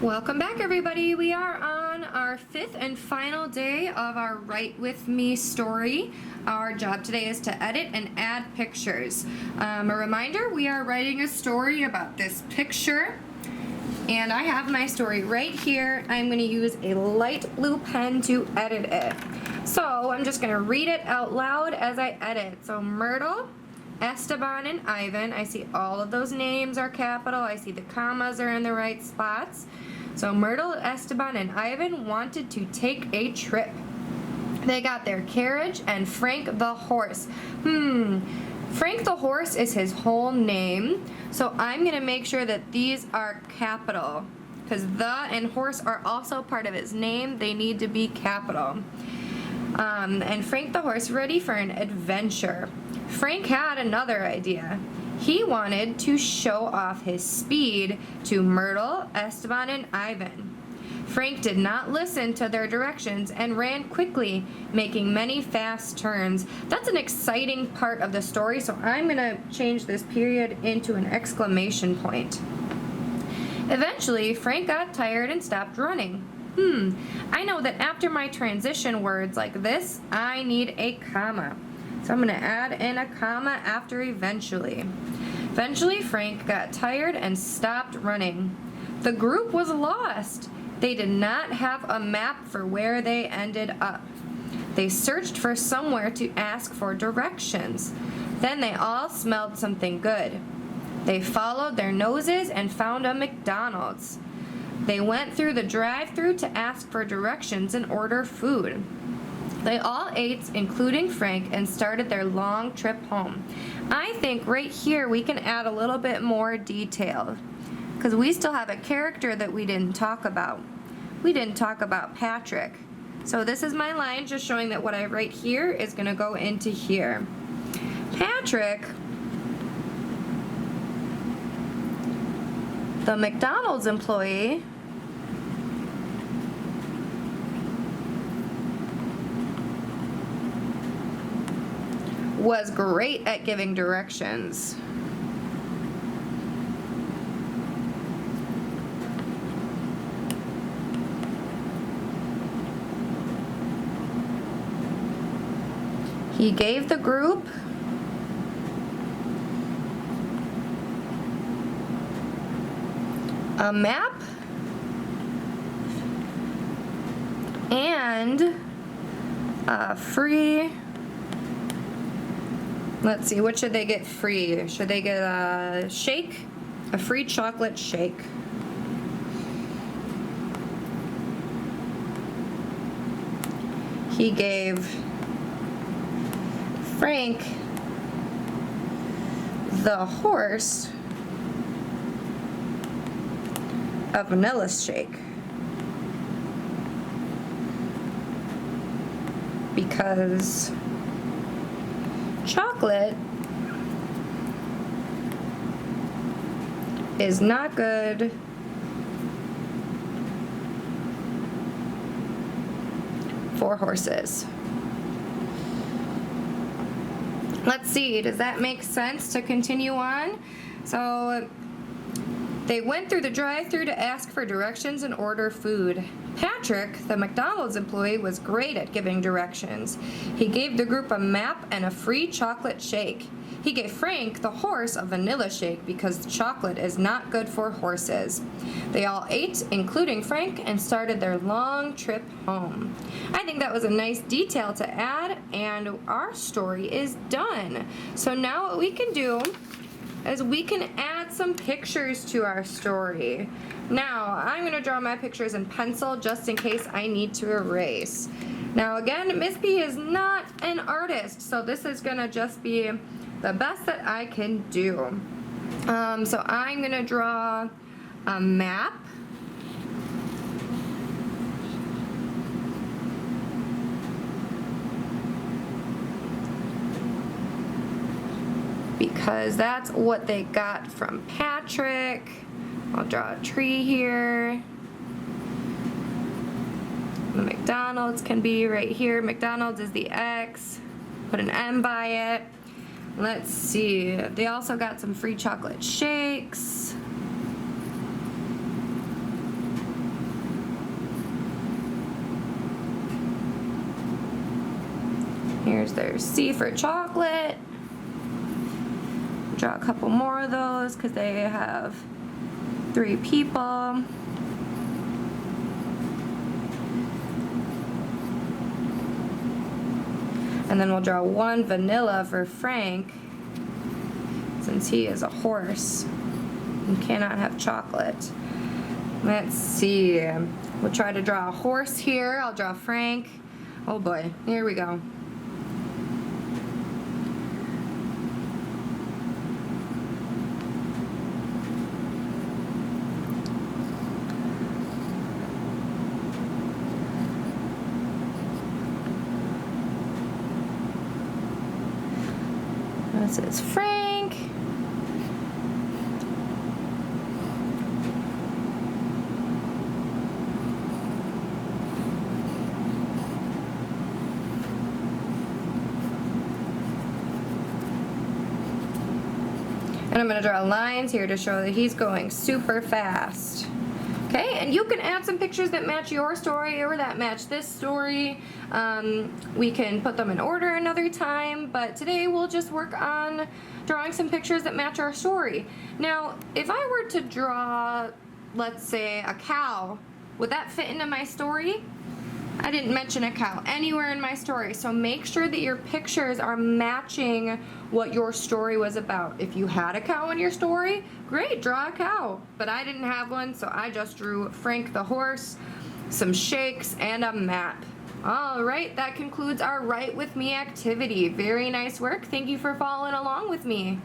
Welcome back, everybody. We are on our fifth and final day of our Write With Me story. Our job today is to edit and add pictures. A reminder, we are writing a story about this picture, and I have my story right here. I'm going to use a light blue pen to edit it. So I'm just going to read it out loud as I edit. So Myrtle, Esteban, and Ivan. I see all of those names are capital. I see the commas are in the right spots. So Myrtle, Esteban, and Ivan wanted to take a trip. They got their carriage and Frank the horse. Frank the horse is his whole name. So I'm going to make sure that these are capital, because the and horse are also part of his name. They need to be capital. And Frank the horse ready for an adventure. Frank had another idea. He wanted to show off his speed to Myrtle, Esteban, and Ivan. Frank did not listen to their directions and ran quickly, making many fast turns. That's an exciting part of the story, so I'm going to change this period into an exclamation point. Eventually, Frank got tired and stopped running. I know that after my transition words like this, I need a comma. So I'm going to add in a comma after eventually. Eventually, Frank got tired and stopped running. The group was lost. They did not have a map for where they ended up. They searched for somewhere to ask for directions. Then they all smelled something good. They followed their noses and found a McDonald's. They went through the drive-thru to ask for directions and order food. They all ate, including Frank, and started their long trip home. I think right here we can add a little bit more detail, because we still have a character that we didn't talk about. We didn't talk about Patrick. So this is my line just showing that what I write here is going to go into here. Patrick, the McDonald's employee, was great at giving directions. He gave the group a map and a free, let's see, what should they get free? Should they get a shake? A free chocolate shake. He gave Frank the horse a vanilla shake because chocolate is not good for horses. Let's see, does that make sense to continue on? So they went through the drive-thru to ask for directions and order food. Patrick, the McDonald's employee, was great at giving directions. He gave the group a map and a free chocolate shake. He gave Frank, the horse, a vanilla shake because chocolate is not good for horses. They all ate, including Frank, and started their long trip home. I think that was a nice detail to add, and our story is done. So now what we can do is we can add some pictures to our story. Now, I'm going to draw my pictures in pencil just in case I need to erase. Now again, Miss B is not an artist, so this is going to just be the best that I can do. So I'm going to draw a map. Because that's what they got from Patrick. I'll draw a tree here. The McDonald's can be right here. McDonald's is the X. Put an M by it. Let's see. They also got some free chocolate shakes. There's C for chocolate. Draw a couple more of those because they have 3 people. And then we'll draw 1 vanilla for Frank, since he is a horse and cannot have chocolate. Let's see. We'll try to draw a horse here. I'll draw Frank. Oh boy, here we go. This is Frank. And I'm going to draw lines here to show that he's going super fast. Okay, and you can add some pictures that match your story or that match this story. We can put them in order another time, but today we'll just work on drawing some pictures that match our story. Now, if I were to draw, let's say, a cow, would that fit into my story? I didn't mention a cow anywhere in my story, so make sure that your pictures are matching what your story was about. If you had a cow in your story, great, draw a cow. But I didn't have one, so I just drew Frank the horse, some shakes, and a map. All right, that concludes our Write With Me activity. Very nice work. Thank you for following along with me.